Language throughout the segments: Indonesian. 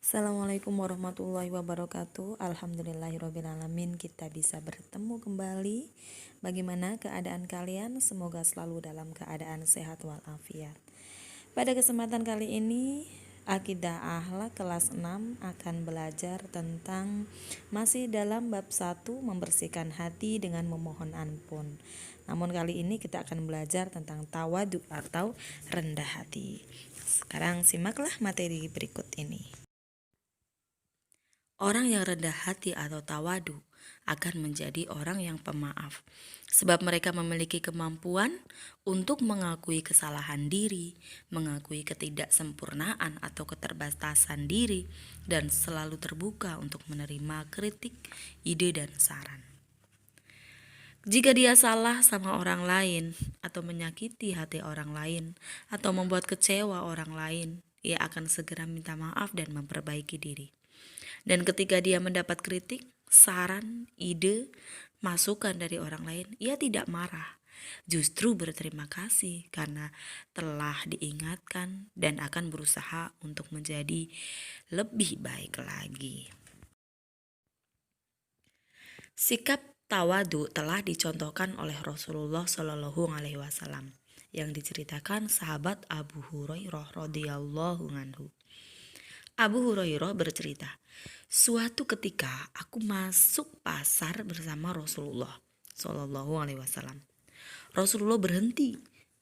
Assalamualaikum warahmatullahi wabarakatuh. Alhamdulillahirrabbilalamin, kita bisa bertemu kembali. Bagaimana keadaan kalian? Semoga selalu dalam keadaan sehat walafiat. Pada kesempatan kali ini, Akidah Akhlak kelas 6 akan belajar tentang masih dalam bab 1, membersihkan hati dengan memohon ampun. Namun kali ini kita akan belajar tentang tawadu atau rendah hati. Sekarang simaklah materi berikut ini. Orang yang rendah hati atau tawadu akan menjadi orang yang pemaaf, sebab mereka memiliki kemampuan untuk mengakui kesalahan diri, mengakui ketidaksempurnaan atau keterbatasan diri, dan selalu terbuka untuk menerima kritik, ide, dan saran. Jika dia salah sama orang lain, atau menyakiti hati orang lain, atau membuat kecewa orang lain, ia akan segera minta maaf dan memperbaiki diri. Dan ketika dia mendapat kritik, saran, ide, masukan dari orang lain, ia tidak marah. Justru berterima kasih karena telah diingatkan dan akan berusaha untuk menjadi lebih baik lagi. Sikap tawadu telah dicontohkan oleh Rasulullah Shallallahu Alaihi Wasallam yang diceritakan sahabat Abu Hurairah radhiyallahu anhu. Abu Hurairah bercerita, suatu ketika aku masuk pasar bersama Rasulullah Shallallahu Alaihi Wasallam. Rasulullah berhenti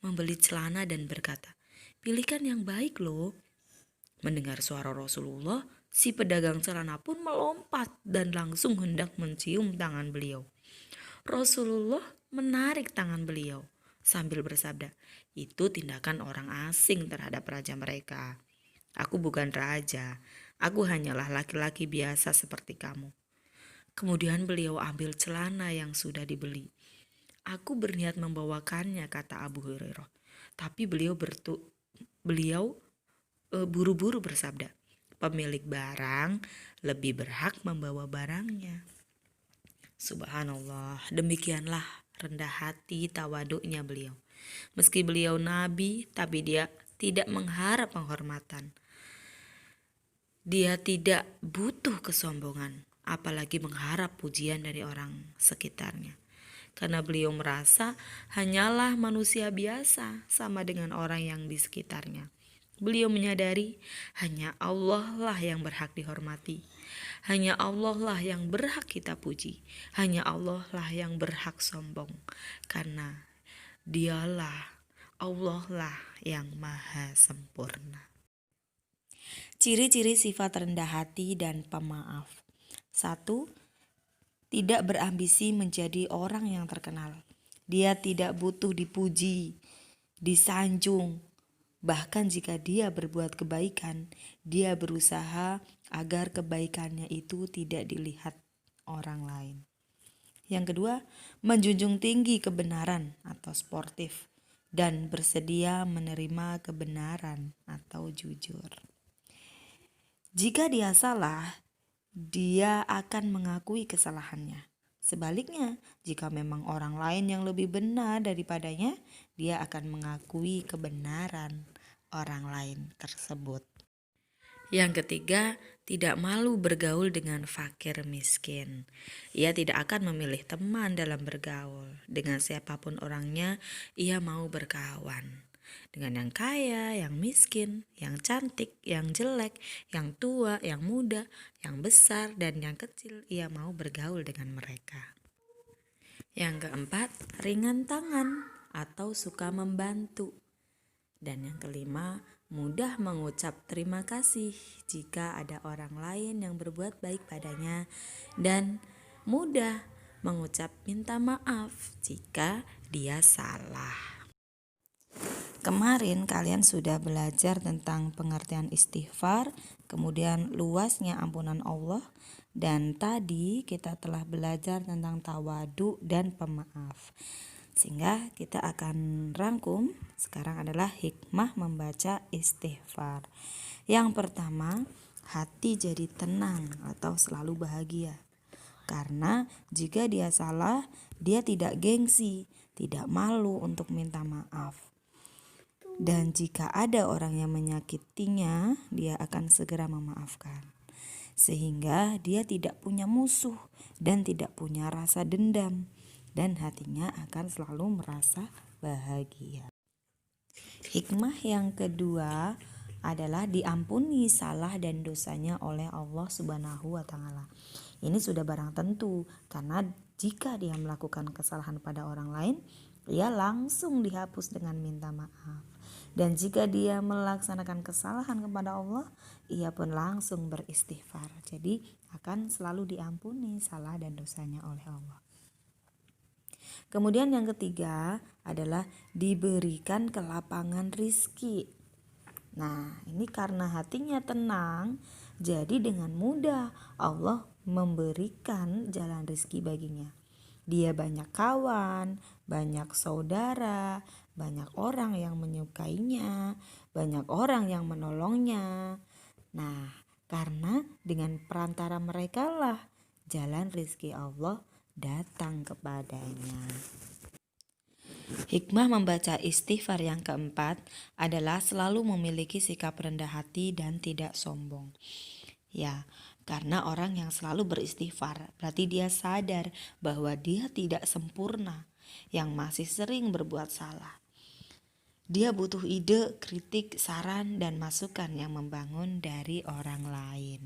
membeli celana dan berkata, pilihkan yang baik loh. Mendengar suara Rasulullah, si pedagang celana pun melompat dan langsung hendak mencium tangan beliau. Rasulullah menarik tangan beliau sambil bersabda, itu tindakan orang asing terhadap raja mereka. Aku bukan raja, aku hanyalah laki-laki biasa seperti kamu. Kemudian beliau ambil celana yang sudah dibeli. Aku berniat membawakannya, kata Abu Hurairah. Tapi beliau buru-buru bersabda, pemilik barang lebih berhak membawa barangnya. Subhanallah, demikianlah rendah hati tawaduknya beliau. Meski beliau nabi, tapi dia tidak mengharap penghormatan. Dia tidak butuh kesombongan, apalagi mengharap pujian dari orang sekitarnya. Karena beliau merasa hanyalah manusia biasa sama dengan orang yang di sekitarnya. Beliau menyadari hanya Allah lah yang berhak dihormati. Hanya Allah lah yang berhak kita puji. Hanya Allah lah yang berhak sombong. Karena dialah, Allah lah yang maha sempurna. Ciri-ciri sifat rendah hati dan pemaaf. 1. Tidak berambisi menjadi orang yang terkenal. Dia tidak butuh dipuji, disanjung. Bahkan jika dia berbuat kebaikan, dia berusaha agar kebaikannya itu tidak dilihat orang lain. Yang kedua, menjunjung tinggi kebenaran atau sportif dan bersedia menerima kebenaran atau jujur. Jika dia salah, dia akan mengakui kesalahannya. Sebaliknya, jika memang orang lain yang lebih benar daripadanya, dia akan mengakui kebenaran orang lain tersebut. Yang ketiga, tidak malu bergaul dengan fakir miskin. Ia tidak akan memilih teman dalam bergaul. Dengan siapapun orangnya, ia mau berkawan. Dengan yang kaya, yang miskin, yang cantik, yang jelek, yang tua, yang muda, yang besar, dan yang kecil, ia mau bergaul dengan mereka. Yang keempat, ringan tangan atau suka membantu. Dan yang kelima, mudah mengucap terima kasih jika ada orang lain yang berbuat baik padanya, dan mudah mengucap minta maaf jika dia salah. Kemarin kalian sudah belajar tentang pengertian istighfar, kemudian luasnya ampunan Allah, dan tadi kita telah belajar tentang tawadu dan pemaaf. Sehingga kita akan rangkum sekarang adalah hikmah membaca istighfar. Yang pertama, hati jadi tenang atau selalu bahagia. Karena jika dia salah, dia tidak gengsi, tidak malu untuk minta maaf. Dan jika ada orang yang menyakitinya, dia akan segera memaafkan. Sehingga dia tidak punya musuh dan tidak punya rasa dendam, dan hatinya akan selalu merasa bahagia. Hikmah yang kedua adalah diampuni salah dan dosanya oleh Allah Subhanahu wa Ta'ala. Ini sudah barang tentu, karena jika dia melakukan kesalahan pada orang lain, ia langsung dihapus dengan minta maaf. Dan jika dia melaksanakan kesalahan kepada Allah, ia pun langsung beristighfar. Jadi akan selalu diampuni salah dan dosanya oleh Allah. Kemudian yang ketiga adalah diberikan kelapangan rizki. Nah, ini karena hatinya tenang, jadi dengan mudah Allah memberikan jalan rizki baginya. Dia banyak kawan, banyak saudara, banyak orang yang menyukainya, banyak orang yang menolongnya. Nah, karena dengan perantara mereka lah jalan rizki Allah datang kepadanya. Hikmah membaca istighfar yang keempat adalah selalu memiliki sikap rendah hati dan tidak sombong. Ya, karena orang yang selalu beristighfar berarti dia sadar bahwa dia tidak sempurna, yang masih sering berbuat salah. Dia butuh ide, kritik, saran, dan masukan yang membangun dari orang lain.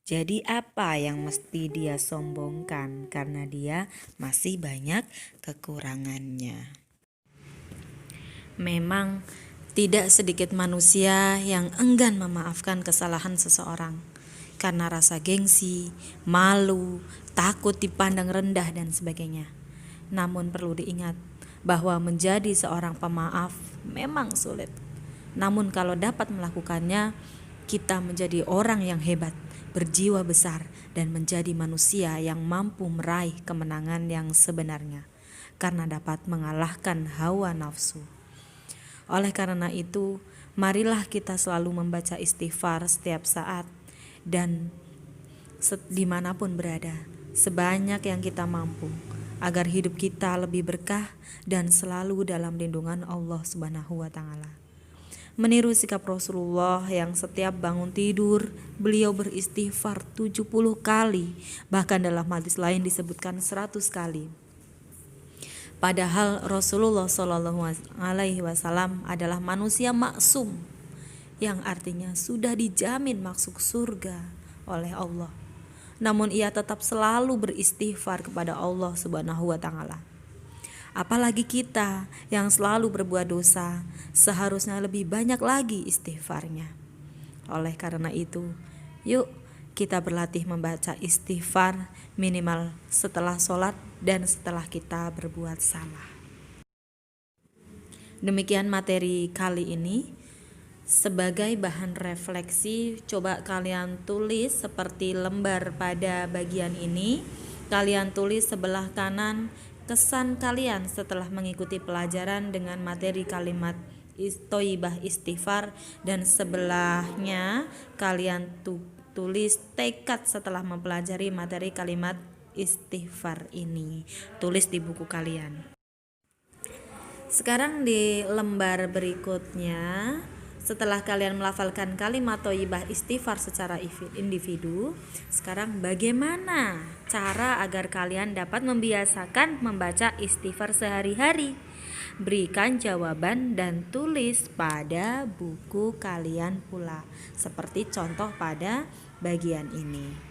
Jadi apa yang mesti dia sombongkan karena dia masih banyak kekurangannya. Memang tidak sedikit manusia yang enggan memaafkan kesalahan seseorang karena rasa gengsi, malu, takut dipandang rendah dan sebagainya. Namun perlu diingat bahwa menjadi seorang pemaaf memang sulit. Namun kalau dapat melakukannya, kita menjadi orang yang hebat, berjiwa besar, dan menjadi manusia yang mampu meraih kemenangan yang sebenarnya karena dapat mengalahkan hawa nafsu. Oleh karena itu, marilah kita selalu membaca istighfar setiap saat dan dimanapun berada, sebanyak yang kita mampu, agar hidup kita lebih berkah dan selalu dalam lindungan Allah Subhanahu wa Ta'ala. Meniru sikap Rasulullah yang setiap bangun tidur, beliau beristighfar 70 kali, bahkan dalam hadis lain disebutkan 100 kali. Padahal Rasulullah SAW adalah manusia maksum, yang artinya sudah dijamin masuk surga oleh Allah. Namun ia tetap selalu beristighfar kepada Allah Subhanahu wa Ta'ala. Apalagi kita yang selalu berbuat dosa, seharusnya lebih banyak lagi istighfarnya. Oleh karena itu, yuk kita berlatih membaca istighfar minimal setelah sholat dan setelah kita berbuat salah. Demikian materi kali ini. Sebagai bahan refleksi, coba kalian tulis seperti lembar pada bagian ini. Kalian tulis sebelah kanan kesan kalian setelah mengikuti pelajaran dengan materi kalimat Thayyibah istighfar, dan sebelahnya kalian tulis tekad setelah mempelajari materi kalimat istighfar ini. Tulis di buku kalian. Sekarang di lembar berikutnya, setelah kalian melafalkan kalimat Thayyibah istighfar secara individu, sekarang bagaimana cara agar kalian dapat membiasakan membaca istighfar sehari-hari? Berikan jawaban dan tulis pada buku kalian pula, seperti contoh pada bagian ini.